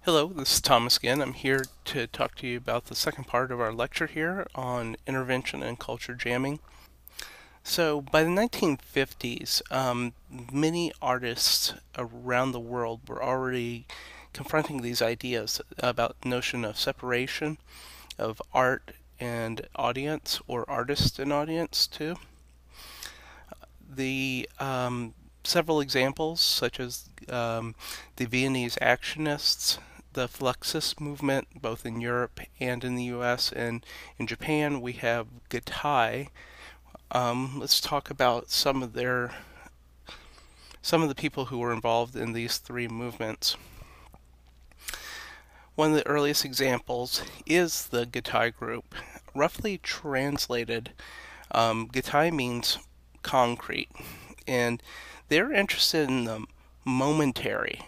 Hello, this is Thomas again. I'm here to talk to you about the second part of our lecture here on intervention and culture jamming. So, by the 1950s, many artists around the world were already confronting these ideas about the notion of separation of art and audience, or artist and audience too. The several examples, such as the Viennese Actionists, the Fluxus movement, both in Europe and in the U.S., and in Japan we have Gatai. Let's talk about some of the people who were involved in these three movements. One of the earliest examples is the Gatai group. Roughly translated, Gatai means concrete, and they're interested in the momentary,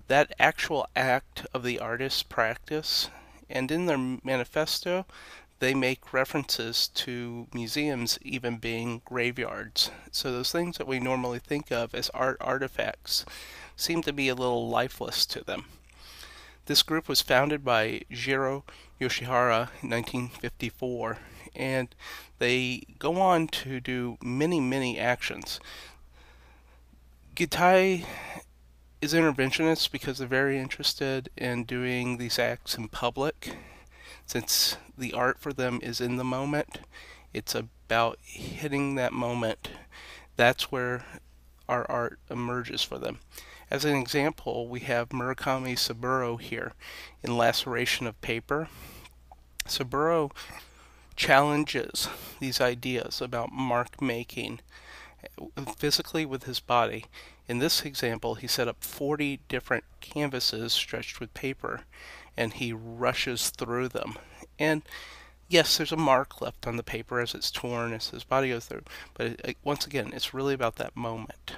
that actual act of the artist's practice. And in their manifesto, they make references to museums even being graveyards. So those things that we normally think of as art artifacts seem to be a little lifeless to them. This group was founded by Jiro Yoshihara in 1954, and they go on to do many actions. Gatai is interventionist because they're very interested in doing these acts in public. Since the art for them is in the moment, it's about hitting that moment. That's where our art emerges for them. As an example, we have Murakami Saburo here in Laceration of Paper. Saburo challenges these ideas about mark making physically with his body. In this example, he set up 40 different canvases stretched with paper, and he rushes through them. And yes, there's a mark left on the paper as it's torn, as his body goes through, but once again, it's really about that moment.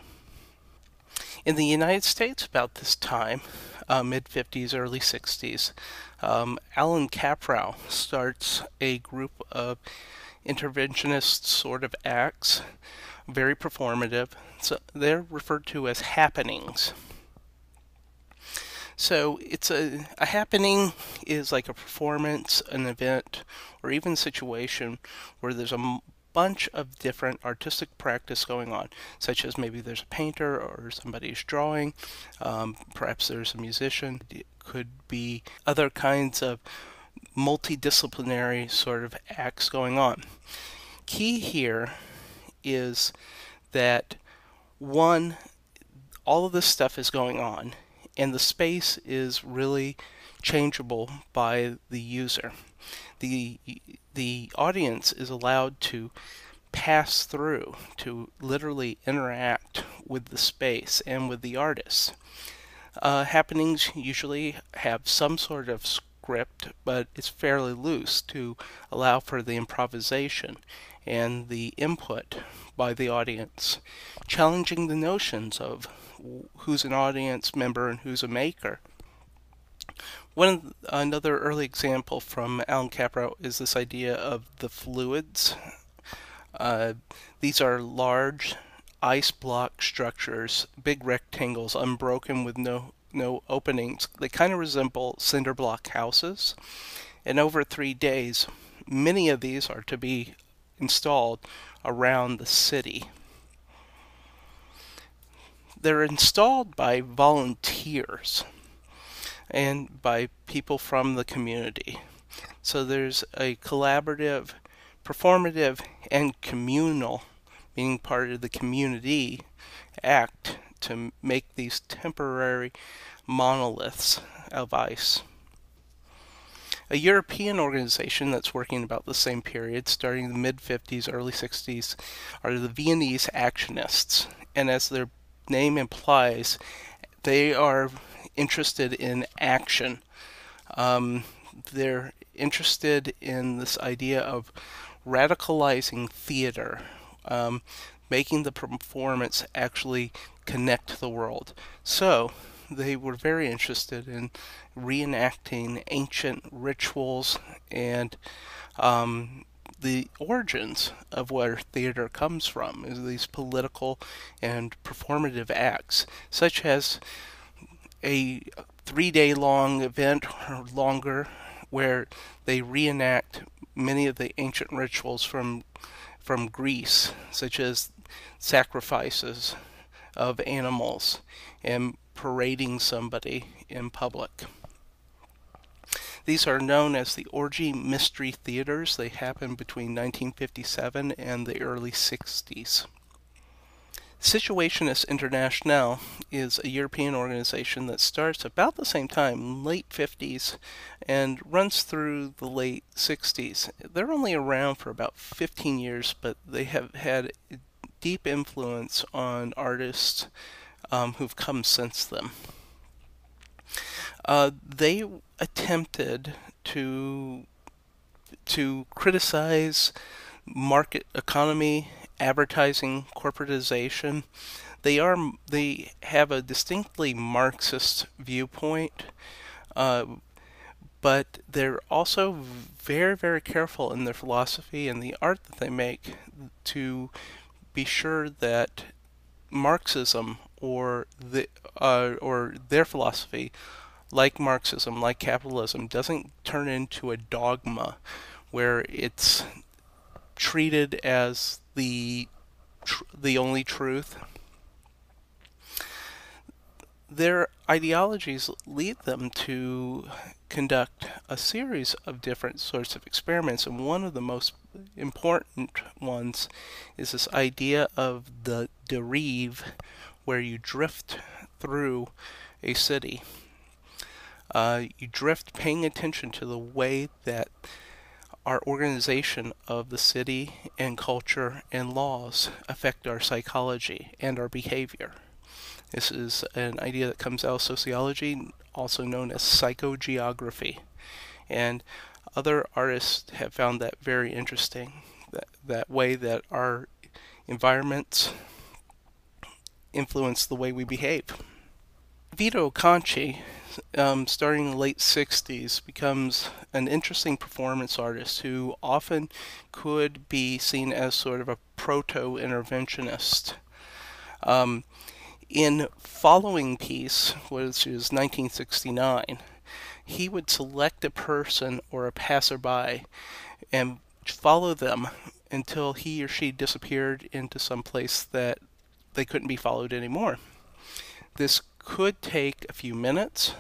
In the United States, about this time, mid-50s, early 60s, Alan Capra starts a group of interventionist sort of acts, very performative. So they're referred to as happenings. So it's a happening is like a performance, an event, or even a situation where there's a bunch of different artistic practice going on, such as maybe there's a painter or somebody's drawing, perhaps there's a musician. It could be other kinds of multidisciplinary sort of acts going on. Key here is that one, all of this stuff is going on, and the space is really changeable by the user. The audience is allowed to pass through, to literally interact with the space and with the artist. Happenings usually have some sort of script, but it's fairly loose to allow for the improvisation and the input by the audience, challenging the notions of who's an audience member and who's a maker. Another early example from Alan Capra is this idea of the fluids. These are large ice block structures, big rectangles, unbroken with no openings. They kind of resemble cinder block houses. And over 3 days, many of these are to be installed around the city. They're installed by volunteers and by people from the community. So there's a collaborative, performative, and communal, meaning part of the community, act to make these temporary monoliths of ice. A European organization that's working about the same period, starting in the mid-50s, early 60s, are the Viennese Actionists. And as their name implies, they are interested in action. They're interested in this idea of radicalizing theater, making the performance actually connect to the world. So they were very interested in reenacting ancient rituals and the origins of where theater comes from, is these political and performative acts, such as a 3-day-long event or longer where they reenact many of the ancient rituals from Greece, such as sacrifices of animals and parading somebody in public. These are known as the Orgy Mystery Theaters. They happened between 1957 and the early 60s. Situationists International is a European organization that starts about the same time, late 50s, and runs through the late 60s. They're only around for about 15 years, but they have had deep influence on artists who've come since them. They attempted to criticize market economy, advertising, corporatization. They have a distinctly Marxist viewpoint, but they're also very, very careful in their philosophy and the art that they make to be sure that Marxism or their philosophy, like Marxism, like capitalism, doesn't turn into a dogma where it's treated as the only truth. Their ideologies lead them to conduct a series of different sorts of experiments, and one of the most important ones is this idea of the derive, where you drift through a city. You drift paying attention to the way that our organization of the city and culture and laws affect our psychology and our behavior. This is an idea that comes out of sociology, also known as psychogeography. And other artists have found that very interesting, that way that our environments influence the way we behave. Vito Konchi, starting in the late 60s, becomes an interesting performance artist who often could be seen as sort of a proto-interventionist. In Following Piece, which is 1969, he would select a person or a passerby and follow them until he or she disappeared into some place that they couldn't be followed anymore. This could take a few minutes,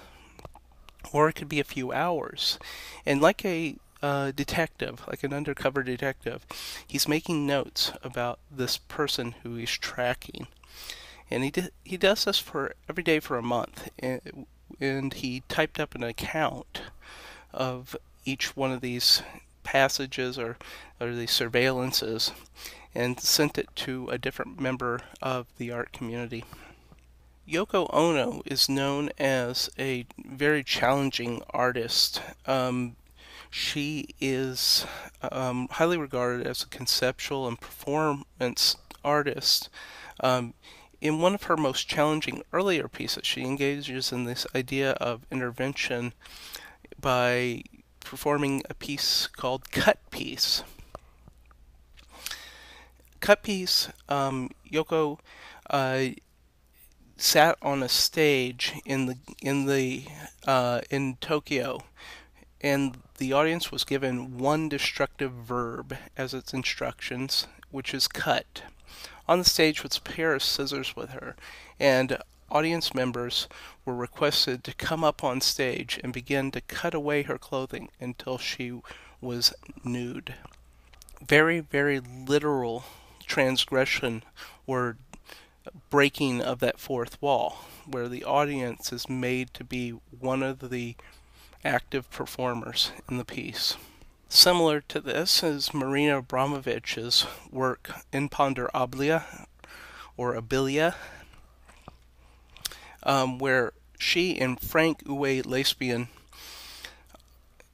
or it could be a few hours. And like a detective, like an undercover detective, he's making notes about this person who he's tracking. And he does this for every day for a month. And he typed up an account of each one of these passages or these surveillances and sent it to a different member of the art community. Yoko Ono is known as a very challenging artist. She is highly regarded as a conceptual and performance artist. In one of her most challenging earlier pieces, she engages in this idea of intervention by performing a piece called Cut Piece. Cut Piece, Yoko sat on a stage in Tokyo, and the audience was given one destructive verb as its instructions, which is cut. On the stage was a pair of scissors with her, and audience members were requested to come up on stage and begin to cut away her clothing until she was nude. Very, very literal transgression or breaking of that fourth wall, where the audience is made to be one of the active performers in the piece. Similar to this is Marina Abramovich's work Imponderabilia, or Abilia, where she and Frank Uwe Lesbian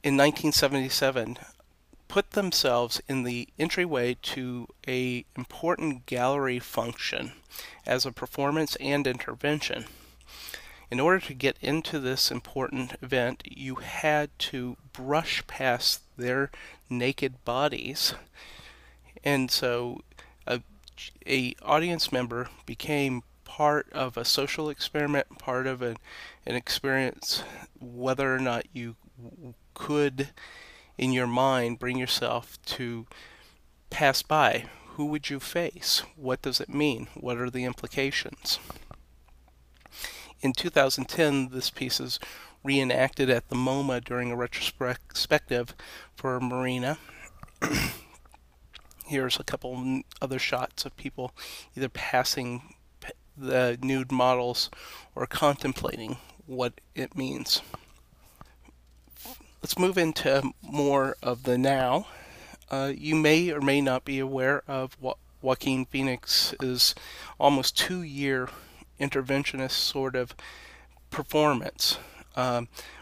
in 1977 put themselves in the entryway to a important gallery function as a performance and intervention. In order to get into this important event, you had to brush past their naked bodies, and so a audience member became part of a social experiment, part of an experience, whether or not you could, in your mind, bring yourself to pass by. Who would you face? What does it mean? What are the implications? In 2010, this piece is reenacted at the MoMA during a retrospective for Marina. Here's a couple other shots of people either passing the nude models or contemplating what it means. Let's move into more of the now. You may or may not be aware of Joaquin Phoenix's almost 2-year interventionist sort of performance.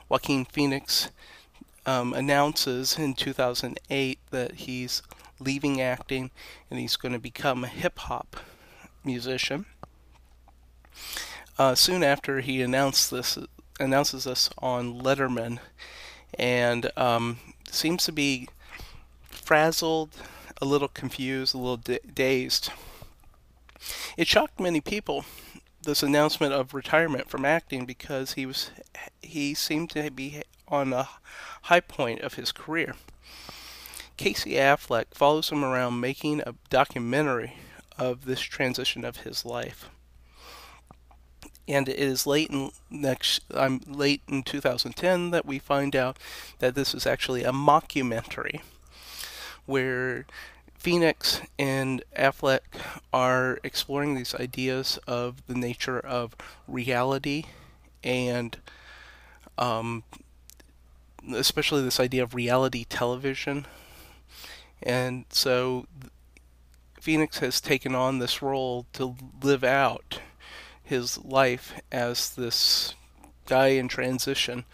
Joaquin Phoenix announces in 2008 that he's leaving acting and he's going to become a hip-hop musician. Soon after he announces this on Letterman, and seems to be frazzled, a little confused, a little dazed. It shocked many people, this announcement of retirement from acting, because he seemed to be on a high point of his career. Casey Affleck follows him around making a documentary of this transition of his life. And it is late in 2010 that we find out that this is actually a mockumentary, where Phoenix and Affleck are exploring these ideas of the nature of reality, and especially this idea of reality television. And so Phoenix has taken on this role to live out his life as this guy in transition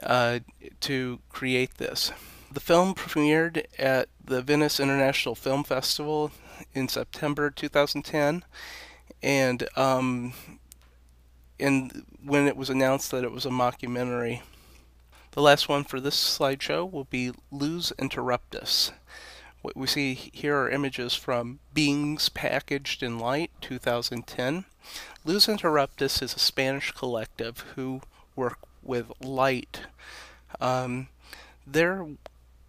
to create this. The film premiered at the Venice International Film Festival in September 2010, and when it was announced that it was a mockumentary. The last one for this slideshow will be Luz Interruptus. What we see here are images from Beings Packaged in Light, 2010. Luz Interruptus is a Spanish collective who work with light. Their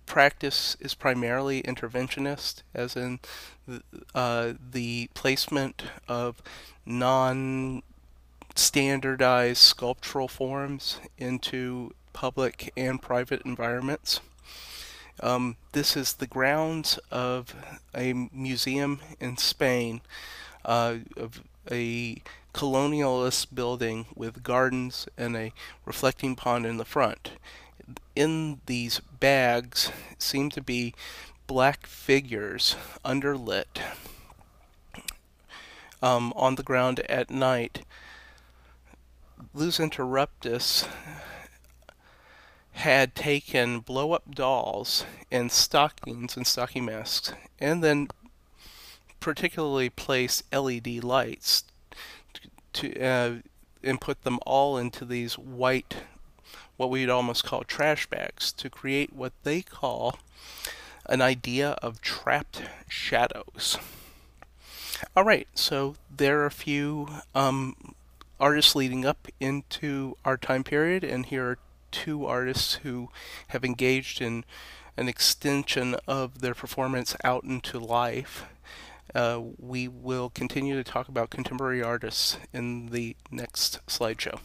practice is primarily interventionist, as in the placement of non-standardized sculptural forms into public and private environments. This is the grounds of a museum in Spain, of a colonialist building with gardens and a reflecting pond in the front. In these bags seem to be black figures underlit on the ground at night. Luz Interruptus had taken blow-up dolls and stockings and stocking masks, and then particularly placed LED lights and put them all into these white, what we'd almost call trash bags, to create what they call an idea of trapped shadows. Alright, so there are a few artists leading up into our time period, and here are 2 artists who have engaged in an extension of their performance out into life. We will continue to talk about contemporary artists in the next slideshow.